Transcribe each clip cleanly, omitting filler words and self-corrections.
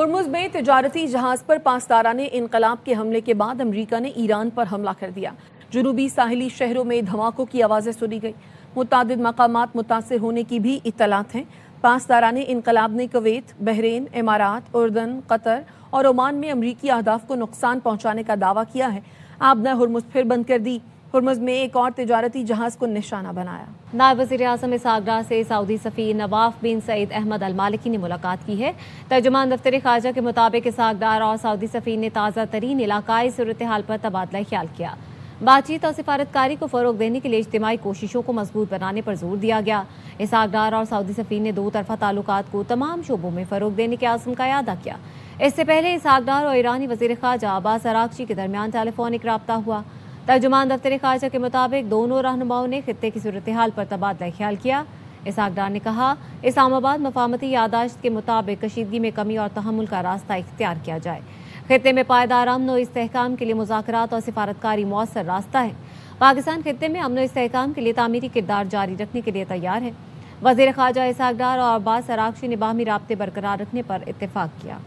हर्मुज़ में तिजारती जहाज़ पर पासदाराने इनकलाब के हमले के बाद अमरीका ने ईरान पर हमला कर दिया। जुनूबी साहिली शहरों में धमाकों की आवाज़ें सुनी गई। मुतादिद मकामात मुतासिर होने की भी इत्तलात हैं। पासदाराने इनकलाब ने कुवैत, बहरीन, इमारात, उर्दन, कतर और ओमान में अमरीकी अहदाफ को नुकसान पहुंचाने का दावा किया है। आबना हर्मुज़ फिर बंद कर दी। हर्मुज़ में एक और तिजारती जहाज़ को निशाना बनाया। नायब वज़ीर आज़म इसहाक़ डार से सऊदी सफ़ीर नवाफ बिन सईद अहमद अल मालिकी ने मुलाकात की है। तर्जुमान दफ्तर ख़ारजा के मुताबिक इसहाक़ डार और सऊदी सफ़ीर ने ताज़ा तरीन इलाकाई सूरत हाल पर तबादला ख्याल किया। बातचीत और सिफारतकारी को फ़रोग़ देने के लिए इज्तिमाई कोशिशों को मजबूत बनाने पर जोर दिया गया। इसहाक़ डार और सऊदी सफ़ीर ने दो तरफ़ा ताल्लुकात को तमाम शोबों में फ़रोग़ देने के आज़म का इआदा किया। इससे पहले इसहाक़ डार और ईरानी वज़ीर ख़ारजा अब्बास अराग़ची के दरमियान टेलीफोनिक रब्ता हुआ। तर्जुमान दफ्तर ख़ारजा के मुताबिक दोनों रहनुमाओं ने खित्ते की सूरत हाल पर तबादला ख्याल किया। इसहाक़ डार ने कहा, इस्लामाबाद मफाहमती यादाश्त के मुताबिक कशीदगी में कमी और तहम्मुल का रास्ता इख्तियार किया जाए। खित्ते में पायदार अमन और इस्तेहकाम के लिए मुज़ाकरात और सिफारतकारी मौसर रास्ता है। पाकिस्तान खित्ते में अमन और इस्तेहकाम के लिए तामीरी किरदार जारी रखने के लिए तैयार है। वज़ीर ख़ारजा इसहाक़ डार और अब्बास अराग़ची ने बाहमी राब्ते बरकरार रखने पर इत्तेफाक किया।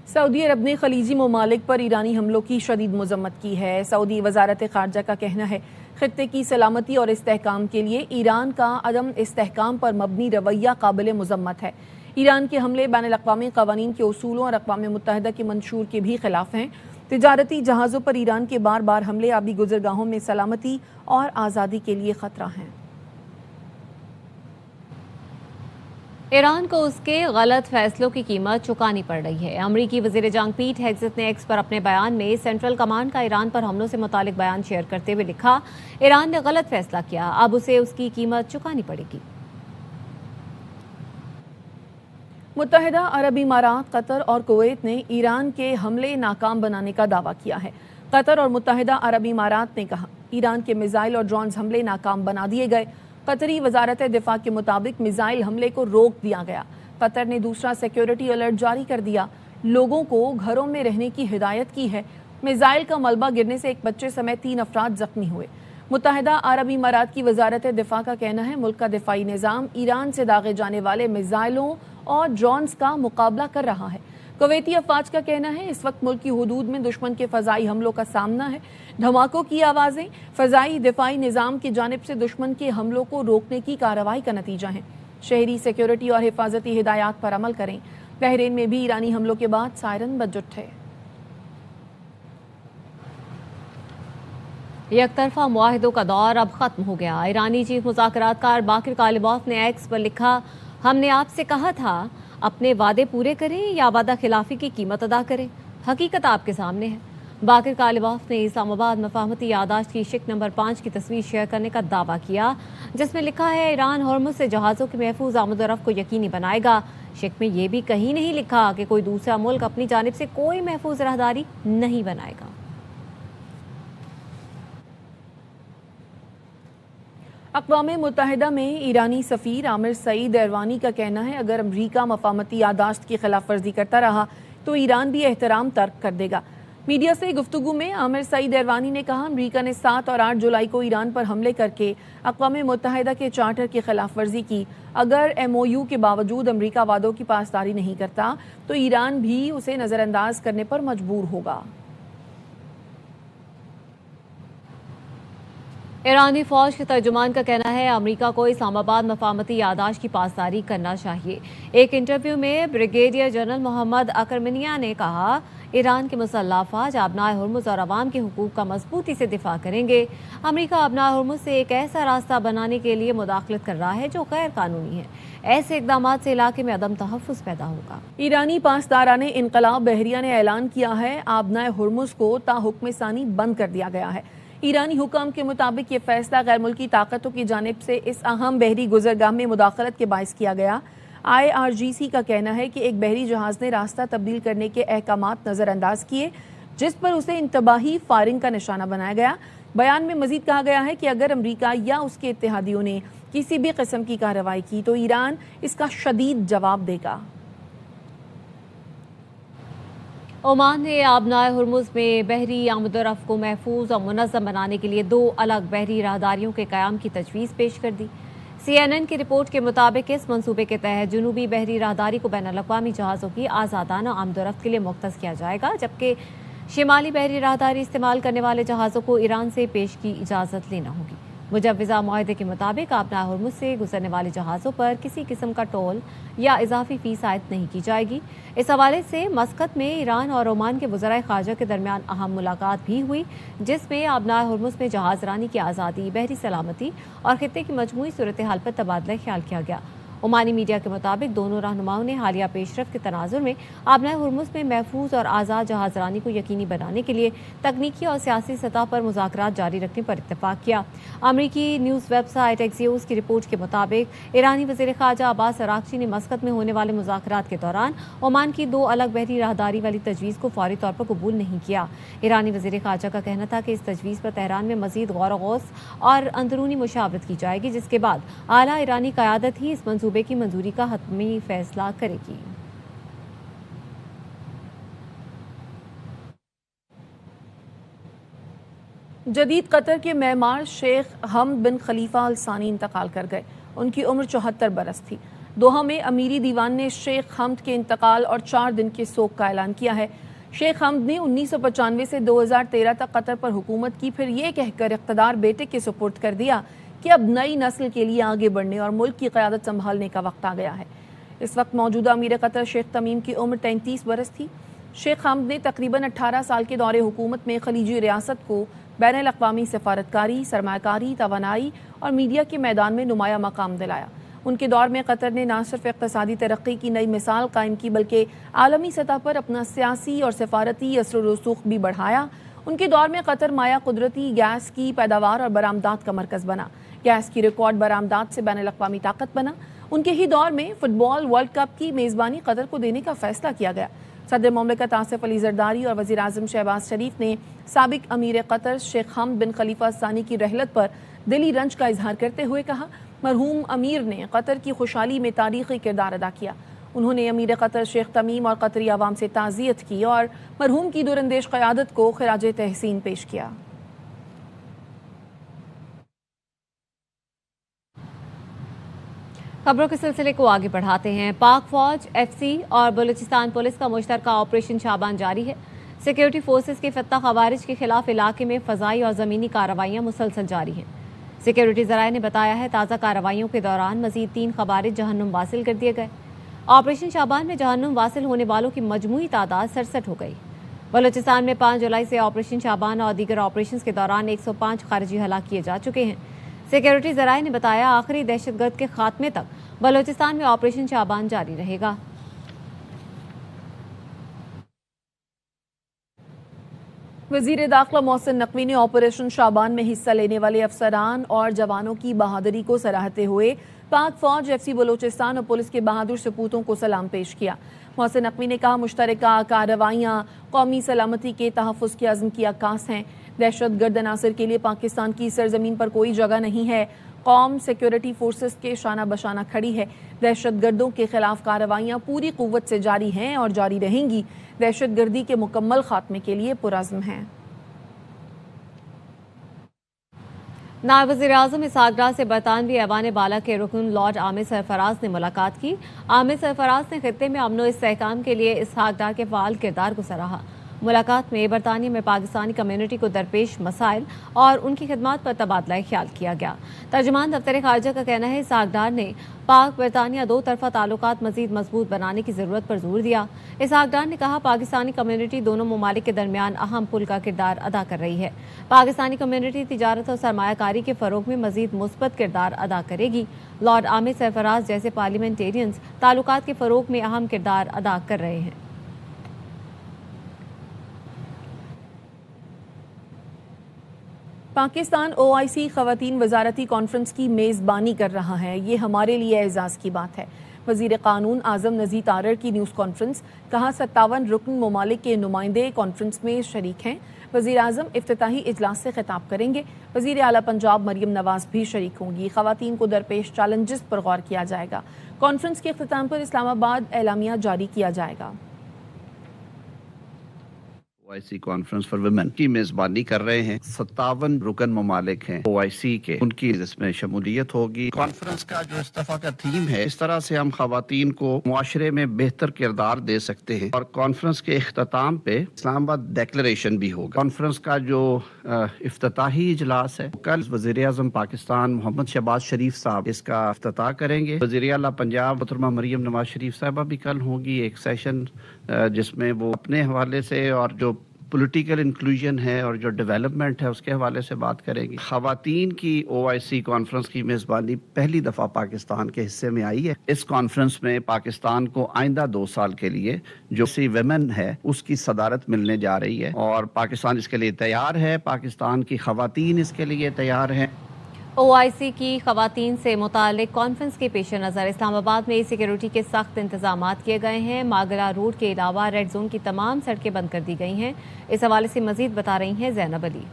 सऊदी अरब ने खलीजी ममालिक पर ईरानी हमलों की शदीद मज़म्मत की है। सऊदी वज़ारत ख़ारजा का कहना है, खित्ते की सलामती और इस्तेहकाम के लिए ईरान का अदम इस्तेहकाम पर मबनी रवैया काबिल मज़म्मत है। ईरान के हमले बैनुल-अक़वामी क़वानीन के उसूलों और अक़वाम मुत्तहिदा के मंशूर के भी खिलाफ हैं। तिजारती जहाज़ों पर ईरान के बार बार हमले आबी गुज़रगाहों में सलामती और आज़ादी के लिए ख़तरा हैं। ईरान को उसके गलत फैसलों की कीमत चुकानी पड़ रही है। अमरीकी वज़ीर जंग पीट हेग्सेथ ने एक्स पर अपने बयान में सेंट्रल कमांड का ईरान पर हमलों से मुतालिक बयान शेयर करते हुए लिखा, ईरान ने गलत फैसला किया, अब उसे उसकी कीमत चुकानी पड़ेगी। मुत्तहिदा अरब इमारात, कतर और कुवैत ने ईरान के हमले नाकाम बनाने का दावा किया है। कतर और मुत्तहिदा अरब इमारात ने कहा, ईरान के मिसाइल और ड्रोन्स हमले नाकाम बना दिए गए। कतरी वजारत दिफा के मुताबिक मिसाइल हमले को रोक दिया गया। कतर ने दूसरा सिक्योरिटी अलर्ट जारी कर दिया। लोगों को घरों में रहने की हिदायत की है। मिसाइल का मलबा गिरने से एक बच्चे समेत 3 अफराद जख्मी हुए। मुत्तहिदा अरब इमारात की वजारत दिफा का कहना है, मुल्क का दिफाई निज़ाम ईरान से दागे जाने वाले मिसाइलों और ड्रोन्स का मुकाबला कर रहा है। कुवैती अफवाज का कहना है, इस वक्त मुल्क की हुदूद में दुश्मन के फ़ज़ाई हमलों का सामना है। धमाकों की आवाज़ें फ़ज़ाई दिफाई निज़ाम की जानिब से दुश्मन के हमलों को रोकने की कार्रवाई का नतीजा है। शहरी सिक्योरिटी और हिफाजती हिदायत पर अमल करें। बहरीन में भी ईरानी हमलों के बाद सायरन बज उठे। यकतरफा मुआहिदों का दौर अब खत्म हो गया। ईरानी चीफ मुज़ाकरातकार बाकिर कालिबॉफ ने एक्स पर लिखा, हमने आपसे कहा था अपने वादे पूरे करें या वादा खिलाफी की कीमत अदा करें। हकीकत आपके सामने है। बाकिर कालिबॉफ ने इस्लामाबाद मफाहमती यादाश्त की शिक नंबर 5 की तस्वीर शेयर करने का दावा किया, जिसमें लिखा है, ईरान हर्मुज़ से जहाज़ों के महफूज आमद-ओ-रफ्त को यकीनी बनाएगा। शिक में यह भी कहीं नहीं लिखा कि कोई दूसरा मुल्क अपनी जानिब से कोई महफूज राहदारी नहीं बनाएगा। अक़वाम मुत्तहिदा में ईरानी सफ़ीर आमिर सईद एरवानी का कहना है, अगर अमरीका मफाहमती यादाश्त की खिलाफ वर्जी करता रहा तो ईरान भी एहतराम तर्क कर देगा। मीडिया से गुफ्तगू में आमिर सईद एरवानी ने कहा, अमरीका ने 7 और 8 जुलाई को ईरान पर हमले करके अक़वाम मुत्तहिदा के चार्टर की खिलाफ वर्जी की। अगर MOU के बावजूद अमरीका वादों की पासदारी नहीं करता तो ईरान भी उसे नज़रअंदाज करने पर मजबूर होगा। ईरानी फौज के तर्जुमान का कहना है, अमरीका को इस्लामाबाद मफाहमती यादाश्त की पासदारी करना चाहिए। एक इंटरव्यू में ब्रिगेडियर जनरल मोहम्मद अकरमिनिया ने कहा, ईरान के मुसल्लह अफवाज अबनाए हर्मुज़ और अवाम के हुकूक का मजबूती से दिफा करेंगे। अमरीका अबनाए हर्मुज़ से एक ऐसा रास्ता बनाने के लिए मुदाखलत कर रहा है जो गैर कानूनी है। ऐसे इकदाम से इलाके में अदम तहफ़्फ़ुज़ पैदा होगा। ईरानी पासदाराने इनकलाब बहरिया ने ऐलान किया है, अबनाए हर्मुज़ को ताहुक्म सानी बंद कर दिया गया है। ईरानी हुकाम के मुताबिक ये फैसला गैर मुल्की ताकतों की जानिब से इस अहम बहरी गुजरगाह में मुदाखलत के बायस किया गया। IRGC का कहना है कि एक बहरी जहाज़ ने रास्ता तब्दील करने के अहकामात नज़रअंदाज किए, जिस पर उसे इंतबाही फायरिंग का निशाना बनाया गया। बयान में मजीद कहा गया है कि अगर अमरीका या उसके इत्तेहादियों ने किसी भी किस्म की कार्रवाई की तो ईरान इसका शदीद जवाब देगा। ओमान ने आबनाए हर्मुज़ में बहरी आमद-ओ-रफ्त को महफूज और मुनज़्ज़म बनाने के लिए 2 अलग बहरी राहदारियों के क़याम की तजवीज़ पेश कर दी। CNN की रिपोर्ट के मुताबिक इस मंसूबे के तहत जनूबी बहरी राहदारी को बैन अवी जहाज़ों की आज़ादाना आमदोरफ्त के लिए मुख्तस किया जाएगा, जबकि शिमाली बहरी राहदारी इस्तेमाल करने वाले जहाज़ों को ईरान से पेश की इजाज़त लेना होगी। मुजव्वज़ा मुआहदे के मुताबिक आबना हुर्मुज़ से गुजरने वाले जहाज़ों पर किसी किस्म का टोल या इजाफी फ़ीस आयद नहीं की जाएगी। इस हवाले से मस्कत में ईरान और ओमान के वज़राए ख़ारजा के दरमियान अहम मुलाकात भी हुई, जिसमें आबना हुर्मुज़ में जहाज़ रानी की आज़ादी, बहरी सलामती और खित्ते की मजमूई सूरत हाल पर तबादला ख्याल किया गया। ओमानी मीडिया के मुताबिक दोनों रहनुमाओं ने हालिया पेशरफ के तनाजुर में आबना हुर्मुज़ में महफूज और आज़ाद जहाज़रानी को यकीनी बनाने के लिए तकनीकी और सियासी सतह पर मुज़ाकरात जारी रखने पर इत्तफाक किया। अमरीकी न्यूज़ वेबसाइट एक्सियोस की रिपोर्ट के मुताबिक ईरानी वज़ीर ख़ारजा अब्बास अराग़ची ने मस्कत में होने वाले मुज़ाकरात के दौरान ओमान की 2 अलग बहरी राहदारी वाली तजवीज़ को फौरी तौर पर कबूल नहीं किया। ईरानी वज़ीर ख़ारजा का कहना था कि इस तजवीज़ पर तेहरान में मज़ीद गौर-व-ग़ौस और अंदरूनी मुशावरत की जाएगी, जिसके बाद आला ईरानी क़यादत ही इस मंसूबे की मंजूरी का हतमी फैसला करेगी। जदीद कतर के मेमार शेख हमद बिन खलीफा अल सानी इंतकाल कर गए। उनकी उम्र 74 बरस थी। दोहा में अमीरी दीवान ने शेख हमद के इंतकाल और 4 दिन के सोग का ऐलान किया है। शेख हमद ने 1995 से 2013 तक कतर पर हुकूमत की, फिर ये कहकर इख्तदार बेटे के सुपुर्द कर दिया कि अब नई नस्ल के लिए आगे बढ़ने और मुल्क की क़यादत संभालने का वक्त आ गया है। इस वक्त मौजूदा अमीर कतर शेख तमीम की उम्र 33 बरस थी। शेख हमद ने तकरीबन 18 साल के दौरे हुकूमत में खलीजी रियासत को बैनुल अक़वामी सफारतकारी, सरमायाकारी, तवानाई और मीडिया के मैदान में नुमाया मकाम दिलाया। उनके दौर में कतर ने न सिर्फ इक़्तिसादी तरक्की की नई मिसाल कायम की, बल्कि आलमी सतह पर अपना सियासी और सफारती असर व रसूख भी बढ़ाया। उनके दौर में कतर माया कुदरती गैस की पैदावार और बरामदात का मरकज़ बना। गैस की रिकॉर्ड बरामदात से बैनुल अक़वामी ताकत बना। उनके ही दौर में फुटबॉल वर्ल्ड कप की मेज़बानी कतर को देने का फैसला किया गया। सदर ममलिकत आसिफ अली ज़रदारी और वज़ीर आज़म शहबाज शरीफ ने साबिक अमीर कतर शेख हमद बिन खलीफा सानी की रहलत पर दिली रंज का इजहार करते हुए कहा, मरहूम अमीर ने कतर की खुशहाली में तारीख़ी किरदार अदा किया। उन्होंने अमीर कतर शेख तमीम और कतरी आवाम से ताज़ियत की और मरहूम की दूरंदेश क़यादत को खिराज तहसीन पेश किया। खबरों के सिलसिले को आगे बढ़ाते हैं। पाक फौज, एफसी और बलूचिस्तान पुलिस का मुश्तरका ऑपरेशन शाबान जारी है। सिक्योरिटी फोर्सेस के फत्ता खवारिज के खिलाफ इलाके में फ़ज़ाई और ज़मीनी कार्रवाइयाँ मुसलसल जारी हैं। सिक्योरिटी ज़राए ने बताया है ताज़ा कार्रवाइयों के दौरान मज़ीद 3 खवारिज जहन्नुम वासिल कर दिए गए। ऑपरेशन शाबान में जहन्नुम वासिल होने वालों की मजमूई तादाद 67 हो गई। बलूचिस्तान में 5 जुलाई से ऑपरेशन शाबान और दीगर ऑपरेशन के दौरान 105 खारिजी हलाक किए जा चुके हैं। सिक्योरिटी ज़राए ने बताया आखिरी दहशतगर्द के खात्मे तक बलूचिस्तान में ऑपरेशन शाबान जारी रहेगा। वज़ीर दाखिला मोहसिन नकवी ने ऑपरेशन शाबान में हिस्सा लेने वाले अफसरान और जवानों की बहादुरी को सराहते हुए पाक फौज, एफसी बलूचिस्तान और पुलिस के बहादुर सपूतों को सलाम पेश किया। मोहसिन नकवी ने कहा, मुश्तरका कार्रवाइयाँ कौमी सलामती के तहफ़्फ़ुज़ के अज़्म की अक्कास हैं। दहशतगर्द अनासर के लिए पाकिस्तान की सरजमीन पर कोई जगह नहीं है। कौम सिक्योरिटी फोर्सेस के शाना बशाना खड़ी है। दहशतगर्दों के खिलाफ कार्रवाइयाँ पूरी कुव्वत से जारी हैं और जारी रहेंगी। दहशतगर्दी के मुकम्मल खात्मे के लिए पुरज़्म हैं। नायब वज़ीर-ए-आज़म इसहाक़ डार से बरतानवी ऐवान बाला के रुकन लॉर्ड आमिर सरफराज ने मुलाकात की। आमिर सरफराज ने खित्ते में अमन व इस्तेहकाम के लिए इसहाक़ डार के फ़ाल किरदार को सराहा। मुलाकात में बरतानिया में पाकिस्तानी कम्युनिटी को दरपेश मसाइल और उनकी खिदमात पर तबादला ख्याल किया गया। तर्जुमान दफ्तर खारजा का कहना है इसहाक़ डार ने पाक बरतानिया 2 तरफ़ा ताल्लुकात मज़ीद मजबूत बनाने की ज़रूरत पर जोर दिया। इसहाक़ डार ने कहा, पाकिस्तानी कम्युनिटी दोनों ममालिक के दरमियान अहम पुल का किरदार अदा कर रही है। पाकिस्तानी कम्युनिटी तिजारत और सरमायाकारी के फ़रोग में मज़ीद मुस्बत किरदार अदा करेगी। लॉर्ड आमिर सरफराज जैसे पार्लियामेंटेरियंस ताल्लुकात के फ़रोग में अहम किरदार अदा कर रहे हैं। पाकिस्तान OIC ख़वातीन वज़ारती कॉन्फ्रेंस की मेज़बानी कर रहा है। ये हमारे लिए एज़ाज़ की बात है। वज़ीर क़ानून आज़म नज़ीर तारर की न्यूज़ कॉन्फ्रेंस। कहा, 57 रुकन ममालिक के नुमाइंदे कॉन्फ्रेंस में शरीक हैं। वज़ीर आज़म इफ्तिताही इजलास से खिताब करेंगे। वज़ीर आला पंजाब मरियम नवाज़ भी शरीक होंगी। ख़वातीन को दरपेश चैलेंजेस पर गौर किया जाएगा। कॉन्फ्रेंस के अख्तिताम पर इस्लामाबाद एलामिया जारी किया जाएगा। OIC کانفرنس فار ویمن کی میزبانی کر رہے ہیں. 57 رکن ممالک ہیں OIC کے، ان کی اس میں شمولیت ہوگی. کانفرنس کا جو اس دفعہ کا تھیم ہے، اس طرح سے ہم خواتین کو معاشرے میں بہتر کردار دے سکتے ہیں. اور کانفرنس کے اختتام پہ اسلام آباد ڈیکلریشن بھی ہوگا. کانفرنس کا جو افتتاحی اجلاس ہے، کل وزیر اعظم پاکستان محمد شہباز شریف صاحب اس کا افتتاح کریں گے. وزیر اعلیٰ پنجاب محترمہ مریم نواز شریف صاحبہ بھی کل ہوگی ایک سیشن جس میں وہ اپنے حوالے سے اور جو پولیٹیکل انکلوژن ہے اور جو ڈیولپمنٹ ہے اس کے حوالے سے بات کریں گی. خواتین کی OIC کانفرنس کی میزبانی پہلی دفعہ پاکستان کے حصے میں آئی ہے. اس کانفرنس میں پاکستان کو آئندہ 2 سال کے لیے جو ویمن ہے اس کی صدارت ملنے جا رہی ہے، اور پاکستان اس کے لیے تیار ہے، پاکستان کی خواتین اس کے لیے تیار ہیں. OIC کی خواتین سے متعلق کانفرنس کے پیش نظر اسلام آباد میں سیکیورٹی کے سخت انتظامات کیے گئے ہیں. ماگرہ روڈ کے علاوہ ریڈ زون کی تمام سڑکیں بند کر دی گئی ہیں. اس حوالے سے مزید بتا رہی ہیں زینب علی.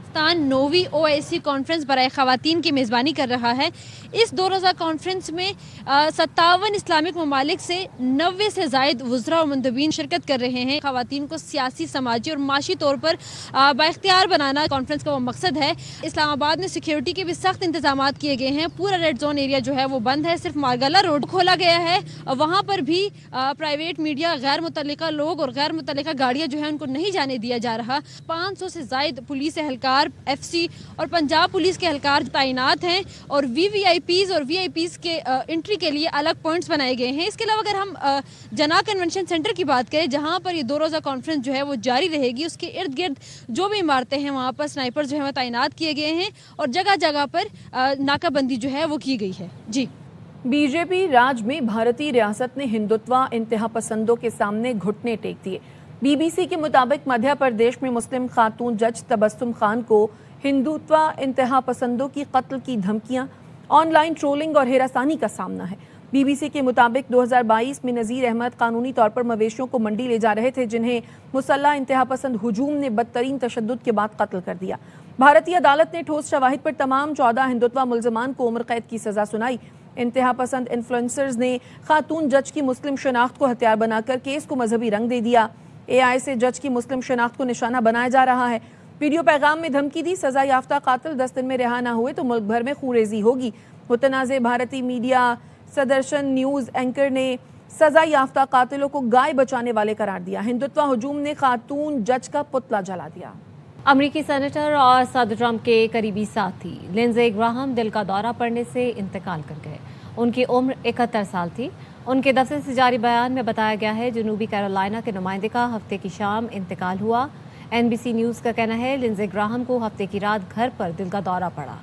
پاکستان 9ویں OIC کانفرنس برائے خواتین کی میزبانی کر رہا ہے. اس 2 روزہ کانفرنس میں 57 اسلامک ممالک سے 90 سے زائد وزراء اور مندوبین شرکت کر رہے ہیں. خواتین کو سیاسی، سماجی اور معاشی طور پر بااختیار بنانا کانفرنس کا وہ مقصد ہے. اسلام آباد میں سیکیورٹی کے بھی سخت انتظامات کیے گئے ہیں. پورا ریڈ زون ایریا جو ہے وہ بند ہے. صرف مارگلہ روڈ کھولا گیا ہے. وہاں پر بھی پرائیویٹ میڈیا، غیر متعلقہ لوگ اور غیر متعلقہ گاڑیاں جو ہیں ان کو نہیں جانے دیا جا رہا. 500 سے زائد پولیس اہلکار، FC اور پنجاب پولیس کے اہلکار تعینات ہیں، اور VVIPs اور VIPs کے انٹری کے لیے الگ پوائنٹس بنائے گئے ہیں. اس کے علاوہ اگر ہم جناح کنونشن سینٹر کی بات کریں، جہاں پر یہ 2 روزہ کانفرنس جو ہے وہ جاری رہے گی، اس کے ارد گرد جو بھی عمارتیں ہیں وہاں پر سنائپر جو ہے وہ تعینات کیے گئے ہیں، اور جگہ جگہ پر ناکہ بندی جو ہے وہ کی گئی ہے. جی، BJP راج میں بھارتی ریاست نے ہندوتوا انتہا پسندوں کے سامنے گھٹنے ٹیک دیے. BBC کے مطابق مدھیہ پردیش میں مسلم خاتون جج تبسم خان کو ہندوتوا انتہا پسندوں کی قتل کی دھمکیاں، آن لائن ٹرولنگ اور ہراسانی کا سامنا ہے. BBC کے مطابق 2022 میں نذیر احمد قانونی طور پر مویشیوں کو منڈی لے جا رہے تھے، جنہیں مسلح انتہا پسند ہجوم نے بدترین تشدد کے بعد قتل کر دیا. بھارتی عدالت نے ٹھوس شواہد پر تمام 14 ہندوتوا ملزمان کو عمر قید کی سزا سنائی. انتہا پسند انفلوئنسرز نے خاتون جج کی مسلم شناخت کو ہتھیار بنا کر کیس کو مذہبی رنگ دے دیا. AI سے جج کی مسلم شناخت کو نشانہ بنایا جا رہا ہے. ویڈیو پیغام میں دھمکی دی، سزا یافتہ قاتل 10 دن میں رہا نہ ہوئے تو ملک بھر میں خونریزی ہوگی. متنازع بھارتی میڈیا سدرشن نیوز اینکر نے سزا یافتہ قاتلوں کو گائے بچانے والے قرار دیا. ہندوتوا ہجوم نے خاتون جج کا پتلا جلا دیا. امریکی سینیٹر اور صدر ٹرمپ کے قریبی ساتھی لنزے گراہم دل کا دورہ پڑنے سے انتقال کر گئے. ان کی عمر 71 سال تھی. ان کے دفتر سے جاری بیان میں بتایا گیا ہے جنوبی کیرولائنا کے نمائندے کا ہفتے کی شام انتقال ہوا. NBC نیوز کا کہنا ہے لنزے گراہم کو ہفتے کی رات گھر پر دل کا دورہ پڑا.